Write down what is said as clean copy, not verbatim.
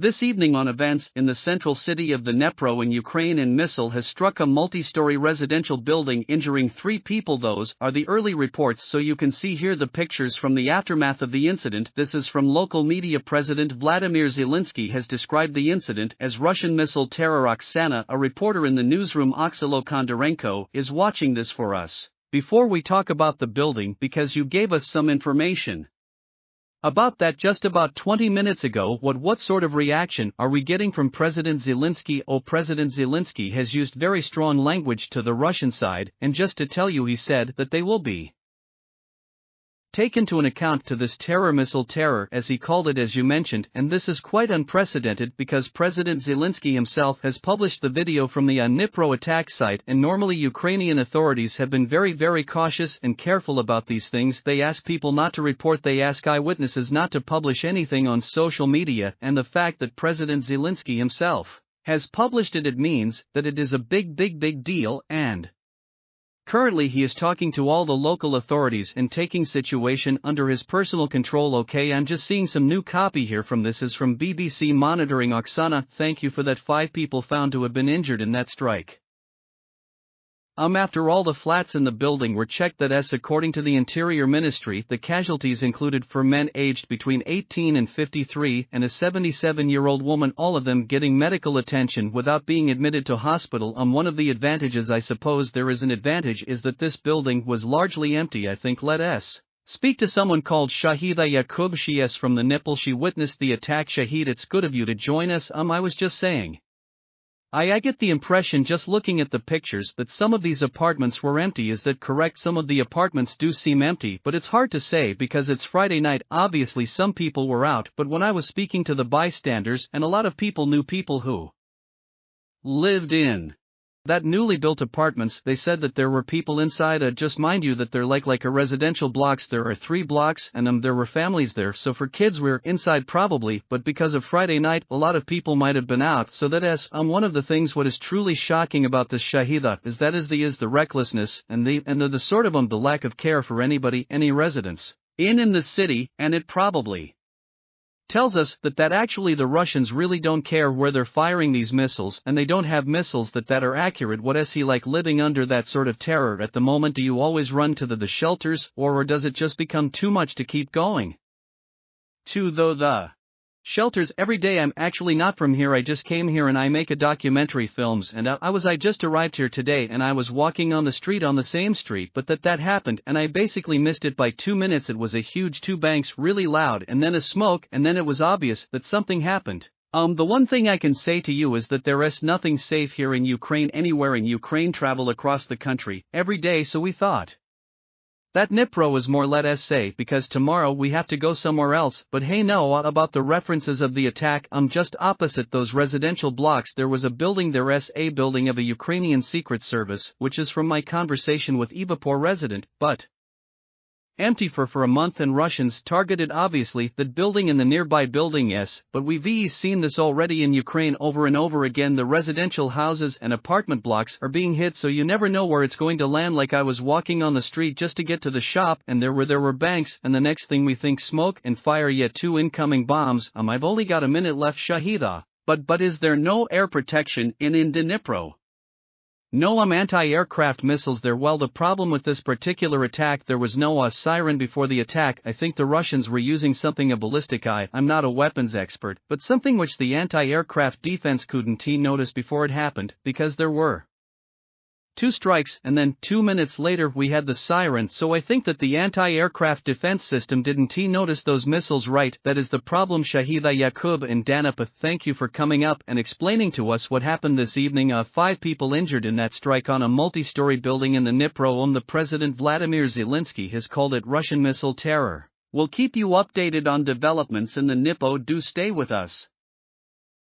This evening on events in the central city of the Dnipro in Ukraine, a missile has struck a multi-story residential building, injuring 3 people. Those are the early reports, so you can see here the pictures from the aftermath of the incident. This is from local media. President Volodymyr Zelenskiy has described the incident as Russian missile terror. Oksana, a reporter in the newsroom Oksalo Kondorenko, is watching this for us. Before we talk about the building, because you gave us some information about that just about 20 minutes ago, what sort of reaction are we getting from President Zelensky? President Zelensky has used very strong language to the Russian side, and just to tell you, he said that they will be taken to an account to this missile terror, as he called it, as you mentioned, and this is quite unprecedented because President Zelensky himself has published the video from the Dnipro attack site, and normally Ukrainian authorities have been very cautious and careful about these things. They ask people not to report, they ask eyewitnesses not to publish anything on social media, and the fact that President Zelensky himself has published it means that it is a big deal, and currently he is talking to all the local authorities and taking situation under his personal control. Okay, I'm just seeing some new copy here from this is from BBC Monitoring. Oksana, thank you for that. 5 people found to have been injured in that strike. After all the flats in the building were checked, according to the Interior Ministry, the casualties included 4 men aged between 18 and 53 and a 77-year-old woman, all of them getting medical attention without being admitted to hospital. One of the advantages, I suppose there is an advantage, is that this building was largely empty. I think let us speak to someone called Shahida Yakub. She is from the Dnipro. She witnessed the attack. Shahid, it's good of you to join us. I was just saying, I get the impression just looking at the pictures that some of these apartments were empty. Is that correct? Some of the apartments do seem empty, but it's hard to say because it's Friday night. Obviously some people were out, but when I was speaking to the bystanders, and a lot of people knew people who lived in that newly built apartments, they said that there were people inside. Just mind you that they're like a residential blocks. There are 3 blocks, and there were families there, so for kids we're inside probably, but because of Friday night a lot of people might have been out. So that is one of the things what is truly shocking about this, Shahida, is the recklessness and the sort of the lack of care for anybody, any residents in the city, and it probably tells us that actually the Russians really don't care where they're firing these missiles, and they don't have missiles that are accurate. What is he like living under that sort of terror at the moment? Do you always run to the shelters, or does it just become too much to keep going to the shelters every day? I'm actually not from here. I just came here and I make a documentary films, and I just arrived here today, and I was walking on the street, on the same street, but that happened, and I basically missed it by 2 minutes. It was a huge 2 bangs, really loud, and then a smoke, and then it was obvious that something happened. The one thing I can say to you is that there is nothing safe here in Ukraine, anywhere in Ukraine. Travel across the country every day, so we thought that Dnipro is more, let us say, because tomorrow we have to go somewhere else. But hey, no, about the references of the attack, just opposite those residential blocks there was a building. There is a building of a Ukrainian secret service, which is from my conversation with Eva, poor resident, but empty for a month, and Russians targeted obviously that building and the nearby building. Yes, but we've seen this already in Ukraine over and over again. The residential houses and apartment blocks are being hit, so you never know where it's going to land. Like I was walking on the street just to get to the shop, and there were banks, and the next thing we think smoke and fire, yet 2 incoming bombs. I've only got a minute left, Shahida. But is there no air protection in Dnipro? No anti-aircraft missiles there. Well, the problem with this particular attack, there was no siren before the attack. I think the Russians were using something, a ballistic eye. I'm not a weapons expert, but something which the anti-aircraft defense couldn't notice before it happened, because there were 2 strikes, and then 2 minutes later we had the siren. So I think that the anti-aircraft defense system didn't notice those missiles, right? That is the problem. Shahida Yakub in Dnipro, thank you for coming up and explaining to us what happened this evening. 5 people injured in that strike on a multi-story building in the Dnipro. The President Volodymyr Zelenskiy has called it Russian missile terror. We'll keep you updated on developments in the Dnipro. Do stay with us.